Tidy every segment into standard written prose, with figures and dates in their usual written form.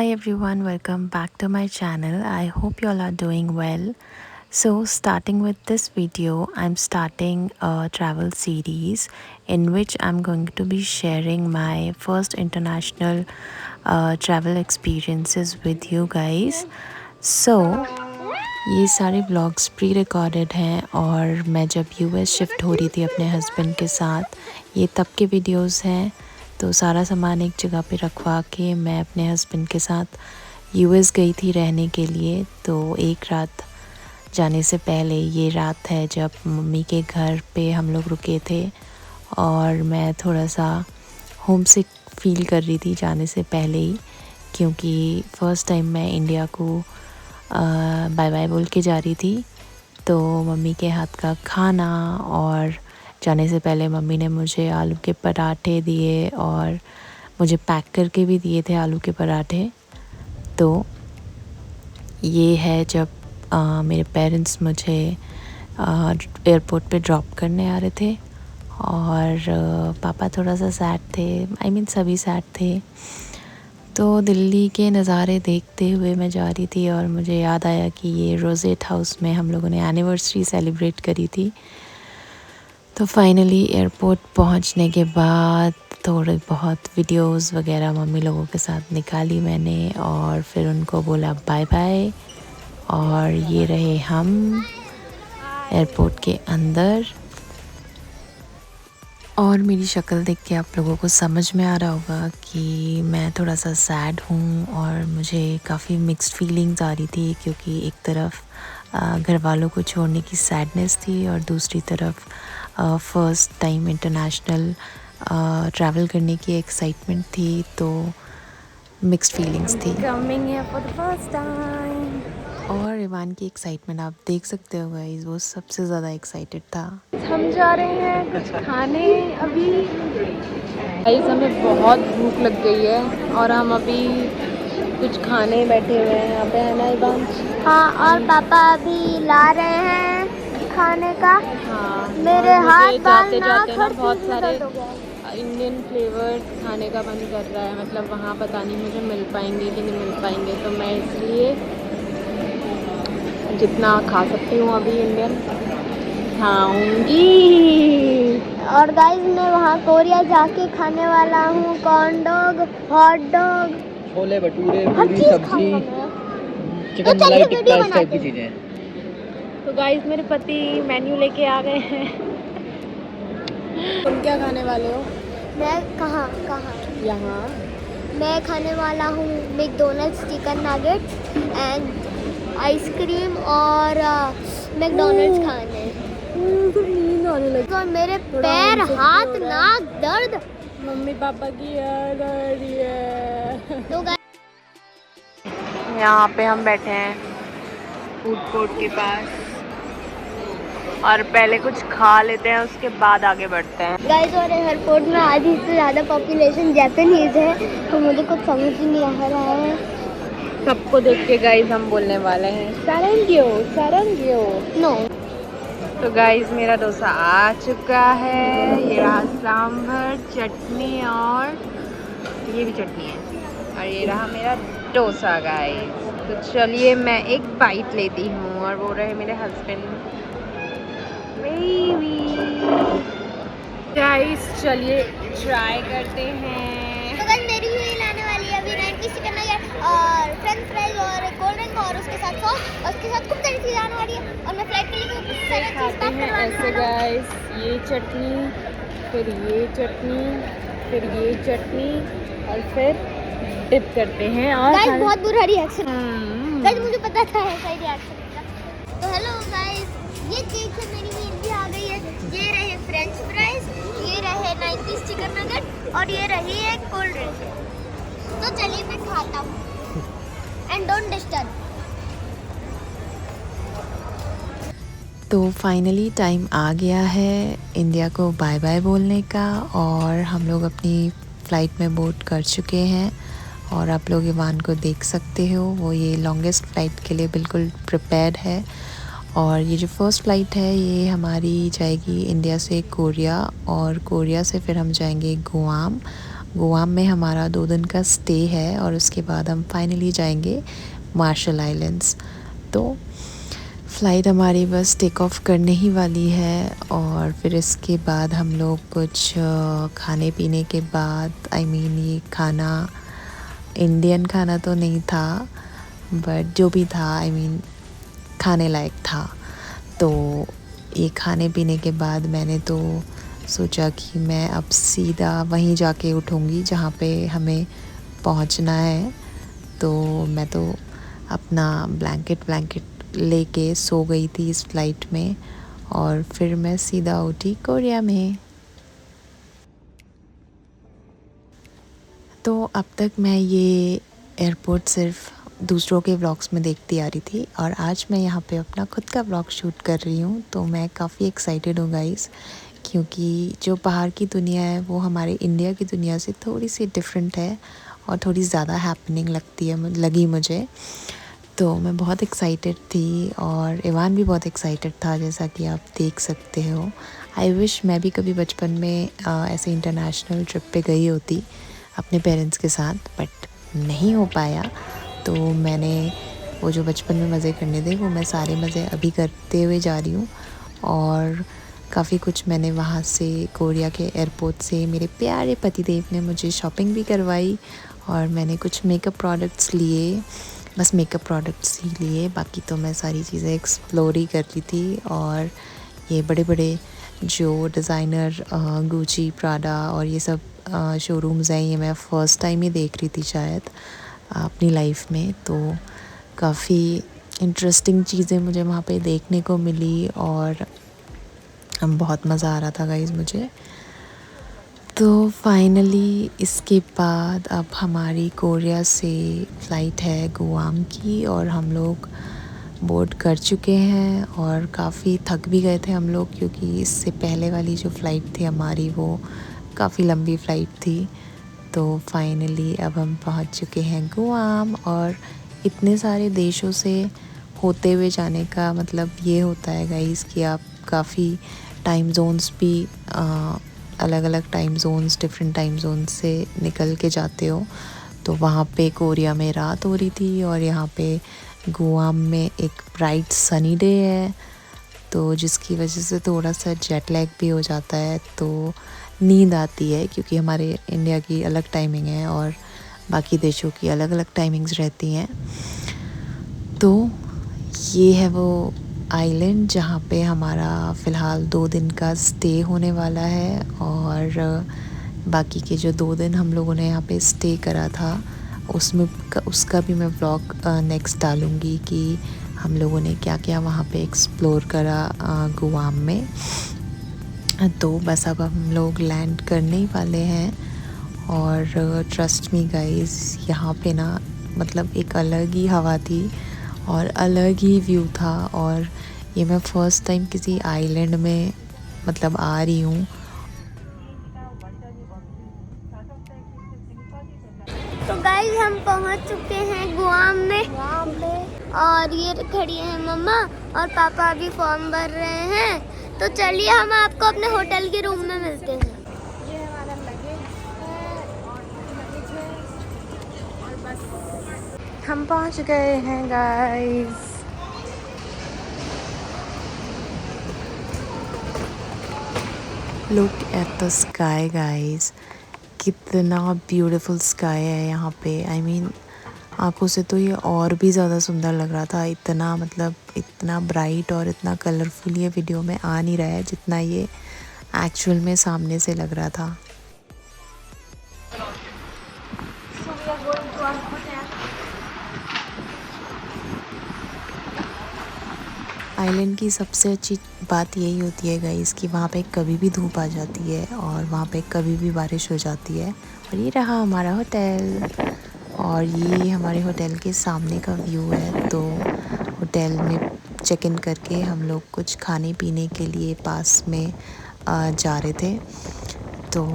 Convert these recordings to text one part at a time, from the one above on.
Hi everyone, welcome back to my channel. I hope you all are doing well. So, starting with this video, I'm starting a travel series in which I'm going to be sharing my first international travel experiences with you guys. So, ये सारे vlogs pre recorded हैं और मैं जब US shift हो रही थी अपने हस्बैंड के साथ, ये तब के वीडियोस हैं। तो सारा सामान एक जगह पे रखवा के मैं अपने हस्बैंड के साथ यूएस गई थी रहने के लिए। तो एक रात जाने से पहले ये रात है जब मम्मी के घर पे हम लोग रुके थे और मैं थोड़ा सा होम सिक फील कर रही थी जाने से पहले ही, क्योंकि फ़र्स्ट टाइम मैं इंडिया को बाय बाय बोल के जा रही थी। तो मम्मी के हाथ का खाना और जाने से पहले मम्मी ने मुझे आलू के पराठे दिए और मुझे पैक करके भी दिए थे आलू के पराठे। तो ये है जब मेरे पेरेंट्स मुझे एयरपोर्ट पे ड्रॉप करने आ रहे थे और पापा थोड़ा सा सैड थे, सभी सैड थे। तो दिल्ली के नज़ारे देखते हुए मैं जा रही थी और मुझे याद आया कि ये रोज़ेट हाउस में हम लोगों ने एनिवर्सरी सेलिब्रेट करी थी। तो फाइनली एयरपोर्ट पहुंचने के बाद थोड़े बहुत वीडियोस वगैरह मम्मी लोगों के साथ निकाली मैंने और फिर उनको बोला बाय बाय। और ये रहे हम एयरपोर्ट के अंदर। और मेरी शक्ल देख के आप लोगों को समझ में आ रहा होगा कि मैं थोड़ा सा सैड हूँ और मुझे काफ़ी मिक्स्ड फीलिंग्स आ रही थी, क्योंकि एक तरफ घर वालों को छोड़ने की सैडनेस थी और दूसरी तरफ फ़र्स्ट टाइम इंटरनेशनल ट्रैवल करने की एक्साइटमेंट थी। तो मिक्स्ड फीलिंग्स थी। Coming here for the first time. और इवान की एक्साइटमेंट आप देख सकते हो गाइस, वो सबसे ज़्यादा एक्साइटेड था। हम जा रहे हैं कुछ खाने अभी। गाइस हमें बहुत भूख लग गई है और हम अभी कुछ खाने बैठे हुए हैं यहाँ पे, है ना इवान? हाँ, और पापा अभी ला रहे हैं खाने का। हाँ, मेरे हाथ जाते ना जाते ना बहुत सारे इंडियन फ्लेवर्स खाने का मन कर रहा है। मतलब वहाँ पता नहीं मुझे मिल पाएंगे कि नहीं मिल पाएंगे, तो मैं इसलिए जितना खा सकती हूँ अभी इंडियन खाऊंगी। और गाइस मैं वहाँ कोरिया जाके खाने वाला हूँ corn dog, hot dog, chole bhature, हर पूरी चीज़ सब्जी, खाऊंगा मैं। चिकन तो मलाई चलिए टिक्का, वीडियो इस टाइप की बनाते हैं। चीज़ें। तो गाइस मेरे पति मेन्यू लेके आ गए हैं। तुम क्या खाने वाले हो? मैं कहाँ यहाँ मैं खाने वाला हूँ McDonald's chicken nuggets and ice cream और मैकडोनल्ड्स खाने। नींद आने लगी। तो मेरे पैर, हाथ, नाक दर्द। मम्मी पापा की याद आ रही है। तो यहाँ पे हम बैठे हैं फूड कोर्ट के पास और पहले कुछ खा लेते हैं, उसके बाद आगे बढ़ते हैं। गाइस और एयरपोर्ट में आधी से ज़्यादा पॉपुलेशन जापानीज है, तो मुझे कुछ समझ ही नहीं आ रहा है। सबको देख के गाइस हम बोलने वाले हैं सारंगियो नो। तो गाइस मेरा डोसा आ चुका है। ये रहा सांभर, चटनी और ये भी चटनी है और ये रहा मेरा डोसा गाइस। तो चलिए मैं एक बाइट लेती हूँ और वो रहे मेरे हस्बैंड बेबी। गाइस चलिए ट्राई करते हैं। तो गाइस मेरी भी लाने वाली है अभी 90 चिकन नगेट और फ्रेंच फ्राइज और कोल्ड ड्रिंक और उसके साथ सॉस और उसके साथ खूब सारी चीज़ आने वाली है और मैं फ्लाइट के लिए कुछ सारी चीज़ खाते पैक हैं करवाने ऐसे वाला हूँ। गाइस, ये चटनी, फिर ये चटनी, फिर ये चटनी और फिर डिप करते हैं। और गाइस बहुत बुरा रिएक्शन। हम्म। गाइस मुझे पता था ऐसा ही रिएक्शन होगा। तो हेलो गाइस, ये देखिए मेरी मील भी आ गई है। ये रहे फ्रेंच फ्राइज, ये रहे 90 चिकन नगेट और ये रही है कोल्ड ड्रिंक। तो चलिए मैं खाता हूँ एंड डोंट डिस्टर्ब। तो फाइनली टाइम आ गया है इंडिया को बाय बाय बोलने का और हम लोग अपनी फ़्लाइट में बोर्ड कर चुके हैं। और आप लोग इवान को देख सकते हो, वो ये लॉन्गेस्ट फ़्लाइट के लिए बिल्कुल प्रिपेयर्ड है। और ये जो फ़र्स्ट फ़्लाइट है ये हमारी जाएगी इंडिया से कोरिया और कोरिया से फिर हम जाएंगे गुआम गुआम में हमारा 2 दिन का स्टे है और उसके बाद हम फाइनली जाएंगे मार्शल आइलैंड्स। तो फ़्लाइट हमारी बस टेक ऑफ करने ही वाली है और फिर इसके बाद हम लोग कुछ खाने पीने के बाद ये खाना इंडियन खाना तो नहीं था, बट जो भी था खाने लायक था। तो ये खाने पीने के बाद मैंने तो सोचा कि मैं अब सीधा वहीं जाके उठूँगी जहाँ पे हमें पहुँचना है। तो मैं तो अपना ब्लैंकेट लेके सो गई थी इस फ़्लाइट में और फिर मैं सीधा उठी कोरिया में। तो अब तक मैं ये एयरपोर्ट सिर्फ दूसरों के व्लॉग्स में देखती आ रही थी और आज मैं यहाँ पे अपना खुद का व्लॉग शूट कर रही हूँ। तो मैं काफ़ी एक्साइटेड हूँ गाइस, क्योंकि जो बाहर की दुनिया है वो हमारे इंडिया की दुनिया से थोड़ी सी डिफरेंट है और थोड़ी ज़्यादा हैपनिंग लगी मुझे। तो मैं बहुत एक्साइटेड थी और इवान भी बहुत एक्साइटेड था, जैसा कि आप देख सकते हो। आई विश मैं भी कभी बचपन में ऐसे इंटरनेशनल ट्रिप पे गई होती अपने पेरेंट्स के साथ, बट नहीं हो पाया। तो मैंने वो जो बचपन में मज़े करने थे वो मैं सारे मज़े अभी करते हुए जा रही हूँ। और काफ़ी कुछ मैंने वहाँ से कोरिया के एयरपोर्ट से मेरे प्यारे पतिदेव ने मुझे शॉपिंग भी करवाई और मैंने कुछ मेकअप प्रोडक्ट्स लिए, बस मेकअप प्रोडक्ट्स ही लिए, बाकी तो मैं सारी चीज़ें एक्सप्लोर ही कर रही थी। और ये बड़े बड़े जो डिज़ाइनर गुची, प्राडा और ये सब शोरूम्स हैं, ये मैं फ़र्स्ट टाइम ही देख रही थी शायद अपनी लाइफ में। तो काफ़ी इंटरेस्टिंग चीज़ें मुझे वहाँ पे देखने को मिली और बहुत मज़ा आ रहा था गाइस मुझे। तो फाइनली इसके बाद अब हमारी कोरिया से फ़्लाइट है गुआम की और हम लोग बोर्ड कर चुके हैं और काफ़ी थक भी गए थे हम लोग, क्योंकि इससे पहले वाली जो फ़्लाइट थी हमारी वो काफ़ी लंबी फ़्लाइट थी। तो फाइनली अब हम पहुंच चुके हैं गुआम और इतने सारे देशों से होते हुए जाने का मतलब ये होता है गाइस कि आप काफ़ी टाइम जोन्स भी अलग अलग time zones, different time zones से निकल के जाते हो। तो वहाँ पे कोरिया में रात हो रही थी और यहाँ पे गुआम में एक ब्राइट सनी डे है, तो जिसकी वजह से थोड़ा सा जेट लैग भी हो जाता है, तो नींद आती है, क्योंकि हमारे इंडिया की अलग टाइमिंग है और बाकी देशों की अलग अलग टाइमिंग्स रहती हैं। तो ये है वो आइलैंड जहाँ पे हमारा फ़िलहाल 2 दिन का स्टे होने वाला है और बाकी के जो 2 दिन हम लोगों ने यहाँ पे स्टे करा था उसका भी मैं व्लॉग नेक्स्ट डालूँगी कि हम लोगों ने क्या क्या वहाँ पे एक्सप्लोर करा गुआम में। तो बस अब हम लोग लैंड करने ही वाले हैं और ट्रस्ट मी गाइस, यहाँ पे ना मतलब एक अलग ही हवा थी और अलग ही व्यू था। और ये मैं फ़र्स्ट टाइम किसी आइलैंड में मतलब आ रही हूँ। तो गाइस हम पहुंच चुके हैं गुआम में और ये खड़ी है मम्मा और पापा अभी फॉर्म भर रहे हैं। तो चलिए हम आपको अपने होटल के रूम में मिलते हैं। ये हमारा लगेज है और लगेज है और बस हम पहुंच गए हैं guys. Look at the sky guys, कितना ब्यूटीफुल स्काई है यहाँ पे। आंखों से तो ये और भी ज़्यादा सुंदर लग रहा था, इतना मतलब इतना ब्राइट और इतना कलरफुल ये वीडियो में आ नहीं रहा है जितना ये एक्चुअल में सामने से लग रहा था। आइलैंड की सबसे अच्छी बात यही होती है गाइस कि वहाँ पे कभी भी धूप आ जाती है और वहाँ पे कभी भी बारिश हो जाती है। और ये रहा हमारा होटल और ये हमारे होटल के सामने का व्यू है। तो होटल में चेक इन करके हम लोग कुछ खाने पीने के लिए पास में जा रहे थे। तो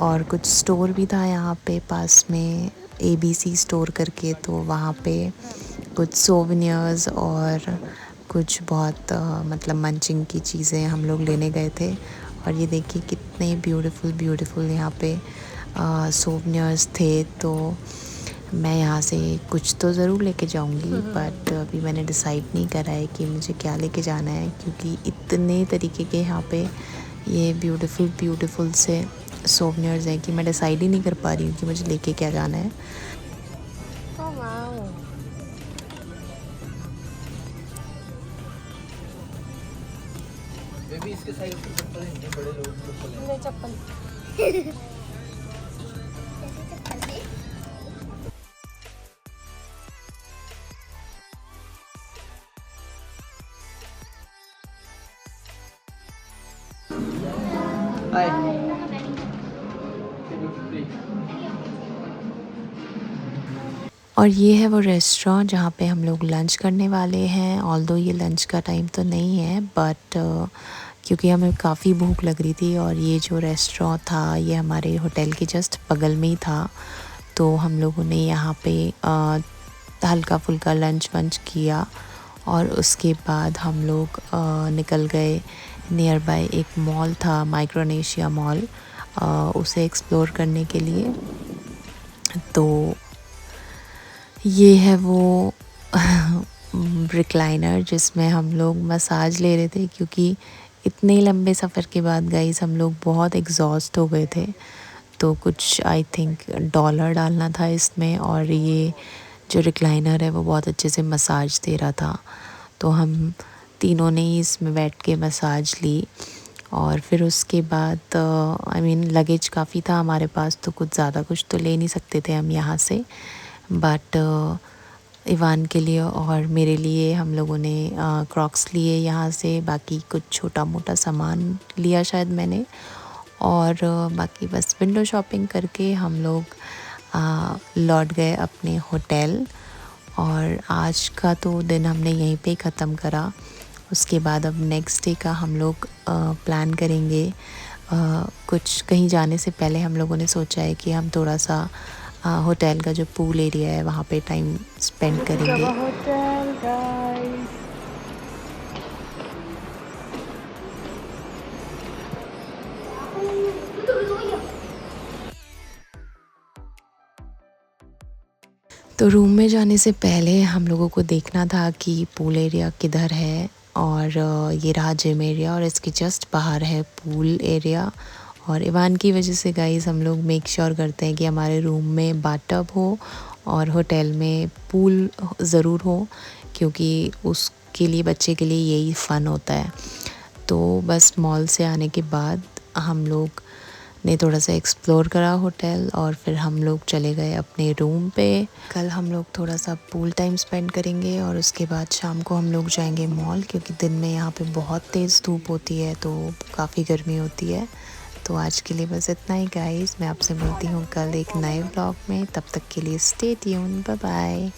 और कुछ स्टोर भी था यहाँ पे पास में, ABC स्टोर करके। तो वहाँ पे कुछ सोवेनियर्स और कुछ बहुत मतलब मंचिंग की चीज़ें हम लोग लेने गए थे। और ये देखिए कितने ब्यूटीफुल यहाँ पे सोवनियर्स थे, तो मैं यहाँ से कुछ तो ज़रूर लेके जाऊँगी। बट अभी मैंने डिसाइड नहीं करा है कि मुझे क्या लेके जाना है, क्योंकि इतने तरीके के यहाँ पे ये ब्यूटीफुल से सोवनियर्स हैं कि मैं डिसाइड ही नहीं कर पा रही हूँ कि मुझे लेके क्या जाना है। बेबी इसके साइज के चप्पल हैं बड़े लोग ले चप्पल। हाय और ये है वो रेस्टोरेंट जहाँ पे हम लोग लंच करने वाले हैं। ऑल्दो ये लंच का टाइम तो नहीं है, बट क्योंकि हमें काफ़ी भूख लग रही थी और ये जो रेस्टोरेंट था ये हमारे होटल के जस्ट बगल में ही था, तो हम लोगों ने यहाँ पे हल्का फुल्का लंच वंच किया और उसके बाद हम लोग निकल गए। नियर बाय एक मॉल था, माइक्रोनेशिया मॉल, उसे एक्सप्लोर करने के लिए। तो ये है वो रिक्लाइनर जिसमें हम लोग मसाज ले रहे थे, क्योंकि इतने लंबे सफ़र के बाद गाइस हम लोग बहुत एग्जॉस्ट हो गए थे। तो कुछ आई थिंक $1 डालना था इसमें, और ये जो रिक्लाइनर है वो बहुत अच्छे से मसाज दे रहा था। तो हम तीनों ने ही इसमें बैठ के मसाज ली। और फिर उसके बाद आई मीन लगेज काफ़ी था हमारे पास, तो कुछ ज़्यादा कुछ तो ले नहीं सकते थे हम यहाँ से। बट इवान के लिए और मेरे लिए हम लोगों ने क्रॉक्स लिए यहाँ से, बाकी कुछ छोटा मोटा सामान लिया शायद मैंने, और बाकी बस विंडो शॉपिंग करके हम लोग लौट गए अपने होटल। और आज का तो दिन हमने यहीं पे ख़त्म करा। उसके बाद अब नेक्स्ट डे का हम लोग प्लान करेंगे। कुछ कहीं जाने से पहले हम लोगों ने सोचा है कि हम थोड़ा सा होटल का जो पूल एरिया है वहाँ पे टाइम स्पेंड करेंगे। होटल गाइस, तो रूम में जाने से पहले हम लोगों को देखना था कि पूल एरिया किधर है, और ये रहा जिम एरिया और इसके जस्ट बाहर है पूल एरिया। और इवान की वजह से गाइस हम लोग मेक श्योर करते हैं कि हमारे रूम में बाथटब हो और होटल में पूल ज़रूर हो, क्योंकि उसके लिए बच्चे के लिए यही फ़न होता है। तो बस मॉल से आने के बाद हम लोग ने थोड़ा सा एक्सप्लोर करा होटल, और फिर हम लोग चले गए अपने रूम पे। कल हम लोग थोड़ा सा पूल टाइम स्पेंड करेंगे और उसके बाद शाम को हम लोग जाएंगे मॉल, क्योंकि दिन में यहाँ पे बहुत तेज़ धूप होती है तो काफ़ी गर्मी होती है। तो आज के लिए बस इतना ही गाइस, मैं आपसे मिलती हूँ कल एक नए व्लॉग में। तब तक के लिए स्टे ट्यून्ड, बाय बाय।